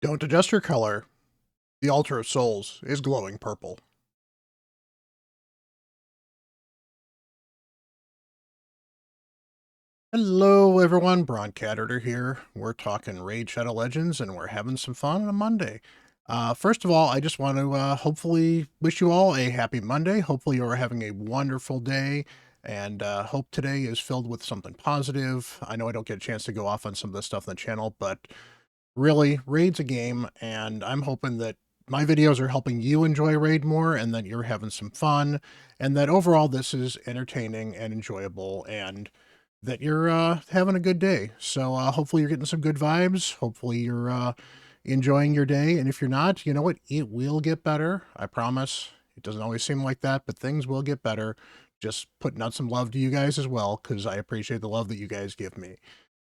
Don't adjust your color. The altar of souls is glowing purple. Hello, everyone. Bront, CatHerder here. We're talking Raid Shadow Legends, and we're having some fun on a Monday. First of all, I just want to hopefully wish you all a happy Monday. Hopefully, you're having a wonderful day, and hope today is filled with something positive. I know I don't get a chance to go off on some of the stuff on the channel, but really, Raid's a game, and I'm hoping that my videos are helping you enjoy Raid more, and that you're having some fun, and that overall this is entertaining and enjoyable, and that you're having a good day. So hopefully you're getting some good vibes. Hopefully you're enjoying your day, and if you're not, you know what? It will get better. I promise. It doesn't always seem like that, but things will get better. Just putting out some love to you guys as well, because I appreciate the love that you guys give me.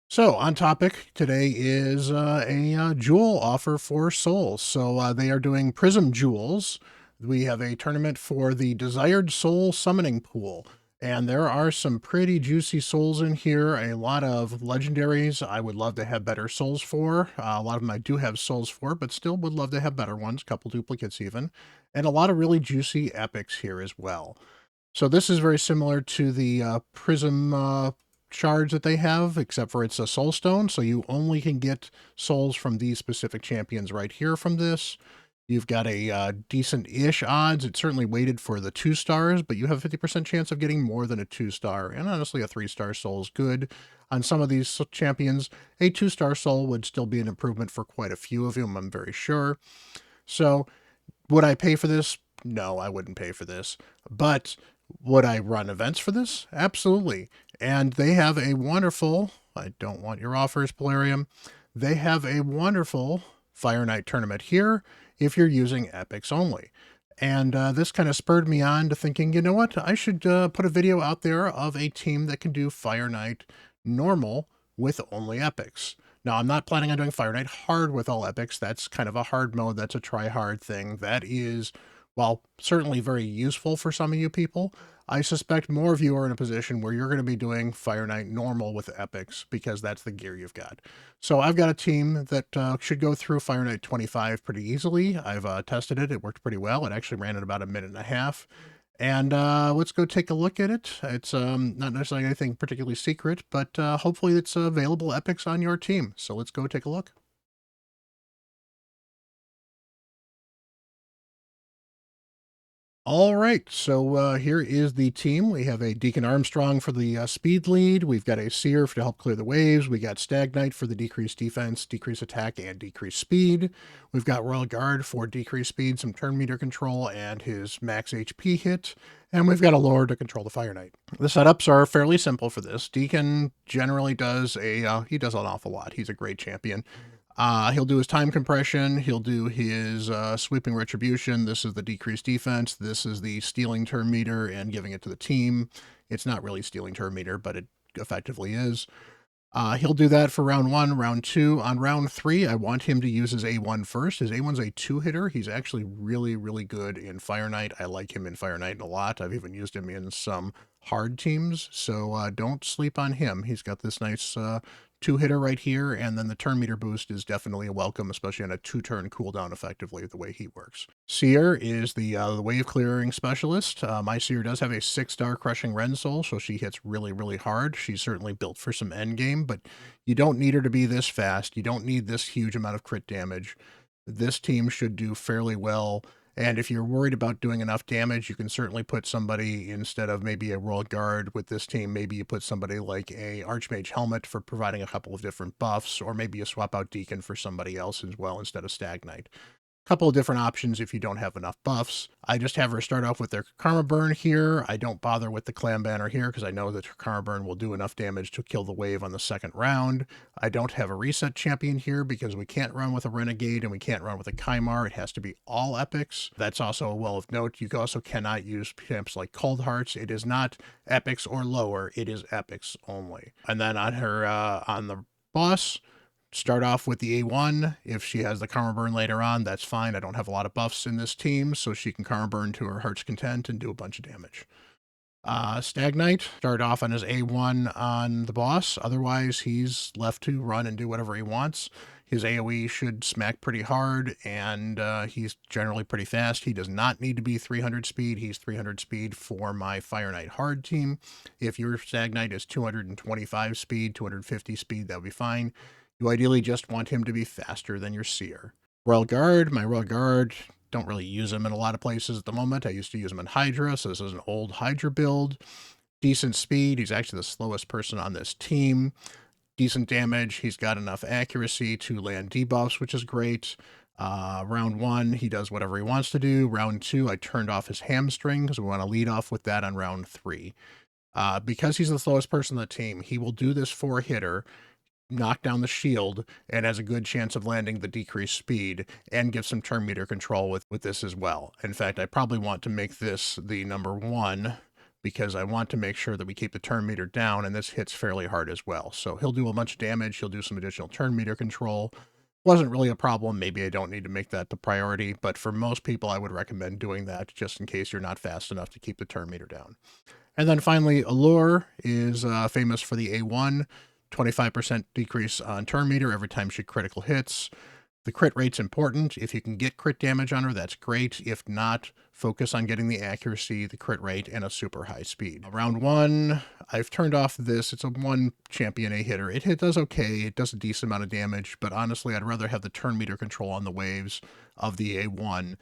So, on topic today is a jewel offer for souls. So, they are doing Prism Jewels. We have a tournament for the Desired Soul Summoning Pool. And there are some pretty juicy souls in here. A lot of legendaries I would love to have better souls for. A lot of them I do have souls for, but still would love to have better ones, a couple duplicates even. And a lot of really juicy epics here as well. So this is very similar to the Prism shards that they have, except for it's a soul stone, so you only can get souls from these specific champions right here from this. You've got a decent-ish odds. It's certainly weighted for the 2 stars, but you have a 50% chance of getting more than a 2-star, and honestly a 3-star soul is good. On some of these champions, a 2-star soul would still be an improvement for quite a few of them, I'm very sure. So, would I pay for this? No, I wouldn't pay for this. But would I run events for this? Absolutely. And they have a wonderful, I don't want your offers, Polarium. They have a wonderful Fire Knight tournament here if you're using epics only. And this kind of spurred me on to thinking, you know what? I should put a video out there of a team that can do Fire Knight normal with only epics. Now, I'm not planning on doing Fire Knight hard with all epics. That's kind of a hard mode. That's a try-hard thing. That is, well, certainly very useful for some of you people. I suspect more of you are in a position where you're going to be doing Fire Knight normal with epics because that's the gear you've got. So I've got a team that should go through Fire Knight 25 pretty easily. I've tested it. It worked pretty well. It actually ran in about a minute and a half. And let's go take a look at it. It's not necessarily anything particularly secret, but hopefully it's available epics on your team. So let's go take a look. All right, so here is the team. We have a Deacon Armstrong for the speed lead. We've got a Seer to help clear the waves. We got Stagnite for the decreased defense, decreased attack, and decreased speed. We've got Royal Guard for decreased speed, some turn meter control, and his max HP hit. And we've got a Lord to control the Fire Knight. The setups are fairly simple for this. Deacon generally does he does an awful lot. He's a great champion. He'll do his time compression. He'll do his sweeping retribution. This is the decreased defense. This is the stealing turn meter and giving it to the team. It's not really stealing turn meter, but it effectively is. He'll do that for round 1, round 2. On round 3, I want him to use his A1 first. His A1's a 2-hitter. He's actually really, really good in Fire Knight. I like him in Fire Knight a lot. I've even used him in some hard teams, so don't sleep on him. He's got this nice 2-hitter right here, and then the turn meter boost is definitely a welcome, especially on a 2-turn cooldown effectively, the way he works. Seer is the wave clearing specialist. My Seer does have a 6-star crushing Ren Soul, so she hits really, really hard. She's certainly built for some endgame, but you don't need her to be this fast. You don't need this huge amount of crit damage. This team should do fairly well. And if you're worried about doing enough damage, you can certainly put somebody, instead of maybe a Royal Guard with this team, maybe you put somebody like a Archmage Helmet for providing a couple of different buffs, or maybe you swap out Deacon for somebody else as well instead of Stagnite. Couple of different options if you don't have enough buffs. I just have her start off with their Karma Burn here. I don't bother with the Clan Banner here because I know that her Karma Burn will do enough damage to kill the wave on the second round. I don't have a reset champion here because we can't run with a Renegade and we can't run with a Kymar. It has to be all epics. That's also a well of note. You also cannot use champs like Cold Hearts. It is not epics or lower. It is epics only. And then on her, on the boss, start off with the A1. If she has the Karma Burn later on, that's fine. I don't have a lot of buffs in this team, so she can Karma Burn to her heart's content and do a bunch of damage. Stagnite, start off on his A1 on the boss. Otherwise, he's left to run and do whatever he wants. His AoE should smack pretty hard, and he's generally pretty fast. He does not need to be 300 speed. He's 300 speed for my Fire Knight Hard team. If your Stag Knight is 225 speed, 250 speed, that would be fine. You ideally just want him to be faster than your Seer. Royal Guard, my Royal Guard, don't really use him in a lot of places at the moment. I used to use him in Hydra, so this is an old Hydra build. Decent speed. He's actually the slowest person on this team. Decent damage. He's got enough accuracy to land debuffs, which is great. Round 1, he does whatever he wants to do. Round 2, I turned off his hamstring because we want to lead off with that on round 3. Because he's the slowest person on the team, he will do this 4-hitter, knock down the shield, and has a good chance of landing the decreased speed, and give some turn meter control with this as well. In fact, I probably want to make this the number 1, because I want to make sure that we keep the turn meter down, and this hits fairly hard as well. So he'll do a bunch of damage, he'll do some additional turn meter control. Wasn't really a problem, maybe I don't need to make that the priority, but for most people I would recommend doing that, just in case you're not fast enough to keep the turn meter down. And then finally, Allure is famous for the A1, 25% decrease on turn meter every time she critical hits. The crit rate's important. If you can get crit damage on her, that's great. If not, focus on getting the accuracy, the crit rate, and a super high speed. Round 1, I've turned off this. It's a 1 champion A-hitter. It does okay. It does a decent amount of damage, but honestly, I'd rather have the turn meter control on the waves of the A1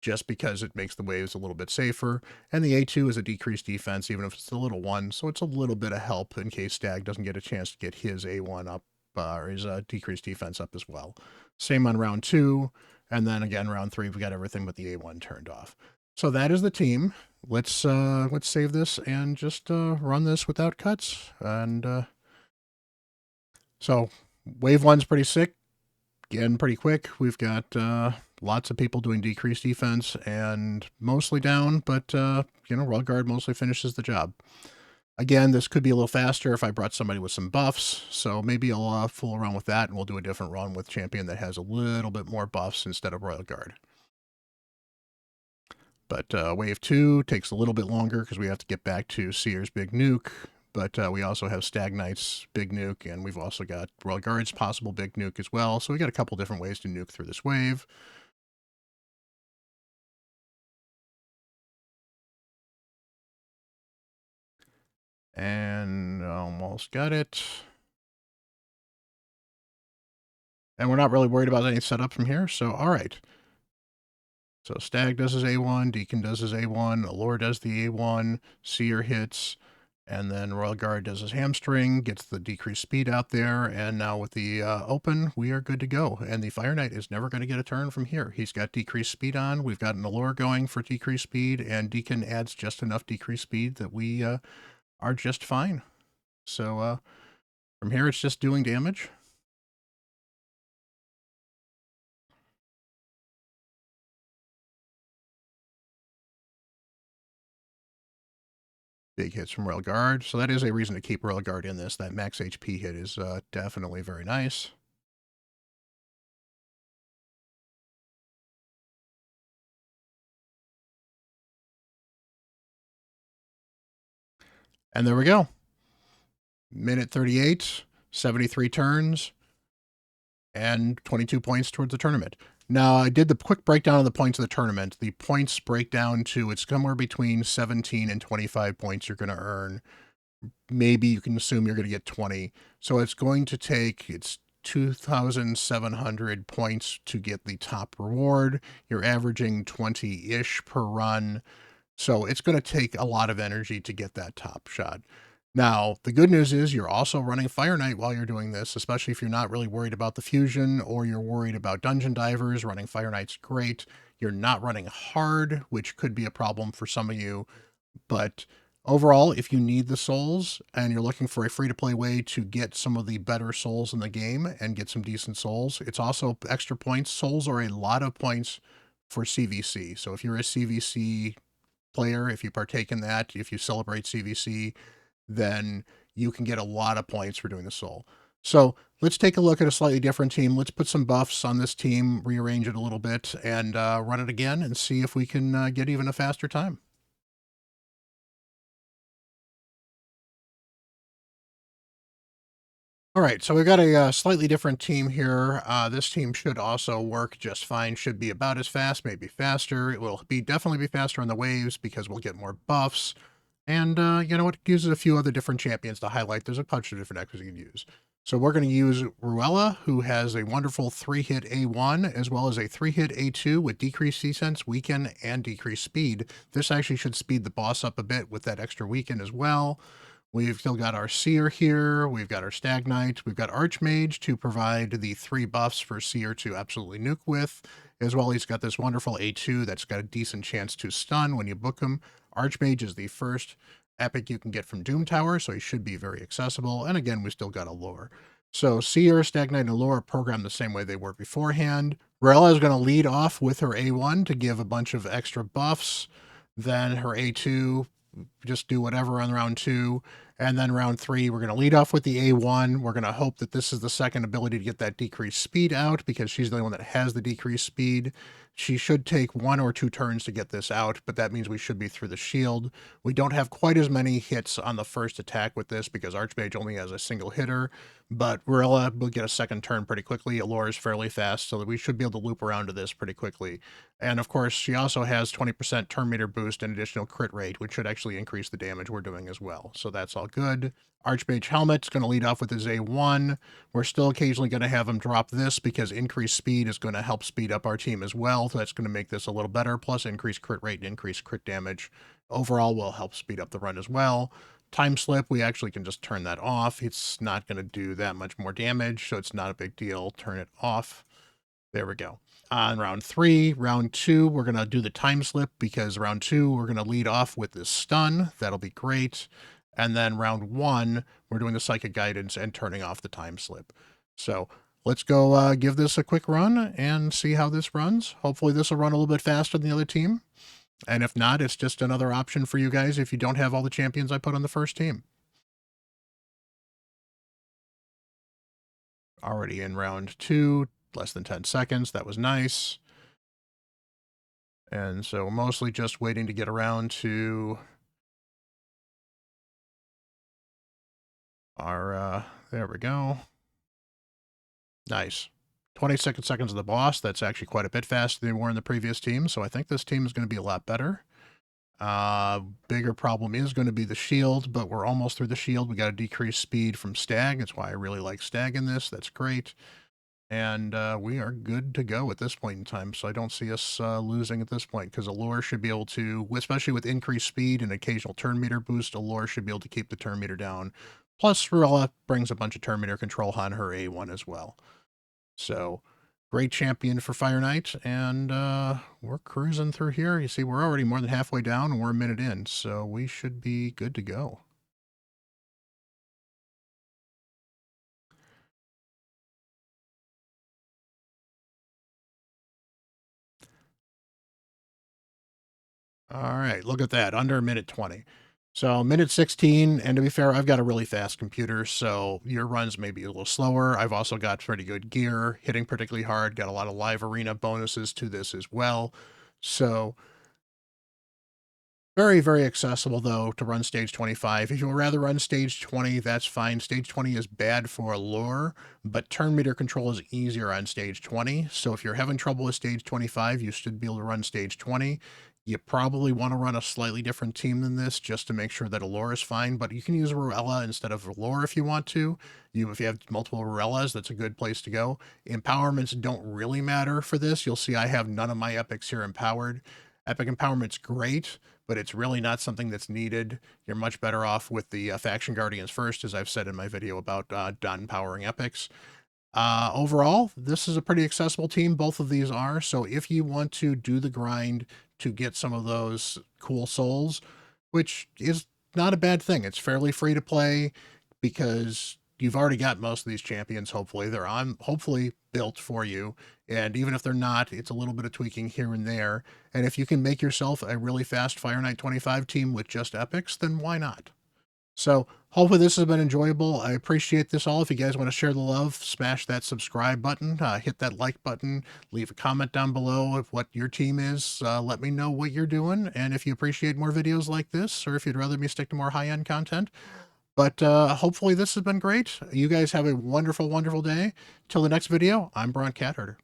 just because it makes the waves a little bit safer. And the A2 is a decreased defense, even if it's a little 1, so it's a little bit of help in case Stag doesn't get a chance to get his A1 up, or his decreased defense up as well. Same on round 2, and then again round 3, we got everything but the A1 turned off. So that is the team. Let's save this and just run this without cuts. And so wave 1's pretty sick, getting pretty quick. We've got lots of people doing decreased defense and mostly down, but Royal Guard mostly finishes the job. Again, this could be a little faster if I brought somebody with some buffs, so maybe I'll fool around with that, and we'll do a different run with champion that has a little bit more buffs instead of Royal Guard. But wave 2 takes a little bit longer because we have to get back to Seer's Big Nuke, but we also have Stag Knight's Big Nuke, and we've also got Royal Guard's possible Big Nuke as well, so we got a couple different ways to nuke through this wave. And almost got it. And we're not really worried about any setup from here, so all right. So Stag does his A1, Deacon does his A1, Allure does the A1, Seer hits, and then Royal Guard does his hamstring, gets the decreased speed out there, and now with the open, we are good to go. And the Fire Knight is never going to get a turn from here. He's got decreased speed on, we've got an Allure going for decreased speed, and Deacon adds just enough decreased speed that we are just fine. So from here, it's just doing damage. Big hits from Royal Guard. So that is a reason to keep Royal Guard in this. That max HP hit is definitely very nice. And there we go. Minute 38, 73 turns, and 22 points towards the tournament. Now, I did the quick breakdown of the points of the tournament. The points break down to it's somewhere between 17 and 25 points you're going to earn. Maybe you can assume you're going to get 20. So it's going to take, it's 2,700 points to get the top reward. You're averaging 20-ish per run. So it's going to take a lot of energy to get that top shot. Now, the good news is you're also running Fire Knight while you're doing this, especially if you're not really worried about the fusion or you're worried about dungeon divers. Running Fire Knight's great. You're not running hard, which could be a problem for some of you. But overall, if you need the souls and you're looking for a free-to-play way to get some of the better souls in the game and get some decent souls, it's also extra points. Souls are a lot of points for CVC. So if you're a CVC player, if you partake in that, if you celebrate CVC, then you can get a lot of points for doing the soul. So let's take a look at a slightly different team. Let's put some buffs on this team, rearrange it a little bit, and run it again and see if we can get even a faster time. All right, so we've got a slightly different team here. This team should also work just fine. Should be about as fast, maybe faster. It will be definitely be faster on the waves because we'll get more buffs. And you know what? It uses a few other different champions to highlight. There's a bunch of different decks you can use. So we're going to use Ruella, who has a wonderful 3-hit A1, as well as a 3-hit A2 with decreased defense, weaken, and decreased speed. This actually should speed the boss up a bit with that extra weaken as well. We've still got our Seer here, we've got our Stag Knight, we've got Archmage to provide the 3 buffs for Seer to absolutely nuke with, as well he's got this wonderful A2 that's got a decent chance to stun when you book him. Archmage is the first epic you can get from Doom Tower, so he should be very accessible, and again, we still got Allure. So Seer, Stag Knight, and Allure are programmed the same way they were beforehand. Rella is going to lead off with her A1 to give a bunch of extra buffs, then her A2 just do whatever on round 2. And then round 3, we're going to lead off with the A1. We're going to hope that this is the second ability to get that decreased speed out because she's the only one that has the decreased speed. She should take 1 or 2 turns to get this out, but that means we should be through the shield. We don't have quite as many hits on the first attack with this because Archmage only has a single hitter, but Rilla will get a second turn pretty quickly. Allure is fairly fast, so that we should be able to loop around to this pretty quickly. And of course, she also has 20% turn meter boost and additional crit rate, which should actually increase the damage we're doing as well. So that's all good. Archmage Helmet's going to lead off with his A1. We're still occasionally going to have him drop this because increased speed is going to help speed up our team as well. So that's going to make this a little better. Plus increased crit rate and increased crit damage overall will help speed up the run as well. Time Slip, we actually can just turn that off. It's not going to do that much more damage, so it's not a big deal. Turn it off. There we go. On round 3, round 2, we're going to do the Time Slip because round 2, we're going to lead off with this stun. That'll be great. And then round 1, we're doing the Psychic Guidance and turning off the Time Slip. So let's go give this a quick run and see how this runs. Hopefully this will run a little bit faster than the other team. And if not, it's just another option for you guys if you don't have all the champions I put on the first team. Already in round 2, less than 10 seconds. That was nice. And so mostly just waiting to get around to our, there we go. Nice. 22 seconds of the boss. That's actually quite a bit faster than we were in the previous team. So I think this team is going to be a lot better. Bigger problem is going to be the shield, but we're almost through the shield. We got a decreased speed from Stag. That's why I really like Stag in this. That's great. And we are good to go at this point in time. So I don't see us losing at this point because Allure should be able to, especially with increased speed and occasional turn meter boost, Allure should be able to keep the turn meter down. Plus, Ruella brings a bunch of turn meter control on her A1 as well. So great champion for Fire Knight, and we're cruising through here. You see, we're already more than halfway down, and we're a minute in, so we should be good to go. All right, look at that, under a minute 20. So minute 16, and to be fair, I've got a really fast computer, so your runs may be a little slower. I've also got pretty good gear, hitting particularly hard, got a lot of live arena bonuses to this as well. So very, very accessible, though, to run stage 25. If you would rather run stage 20, that's fine. Stage 20 is bad for Allure, but turn meter control is easier on stage 20. So if you're having trouble with stage 25, you should be able to run stage 20. You probably want to run a slightly different team than this just to make sure that Allure is fine, but you can use Ruella instead of Allure if you want to. If you have multiple Ruellas, that's a good place to go. Empowerments don't really matter for this. You'll see I have none of my epics here empowered. Epic Empowerment's great, but it's really not something that's needed. You're much better off with the Faction Guardians first, as I've said in my video about non-powering epics. Overall, this is a pretty accessible team. Both of these are. So if you want to do the grind to get some of those cool souls, which is not a bad thing. It's fairly free to play because you've already got most of these champions, hopefully. They're hopefully built for you. And even if they're not, it's a little bit of tweaking here and there. And if you can make yourself a really fast Fire Knight 25 team with just epics, then why not? So hopefully this has been enjoyable. I appreciate this all. If you guys want to share the love, smash that subscribe button, hit that like button, leave a comment down below of what your team is. Let me know what you're doing. And if you appreciate more videos like this, or if you'd rather me stick to more high-end content, But hopefully this has been great. You guys have a wonderful, wonderful day. Till the next video, I'm Bront CatHerder.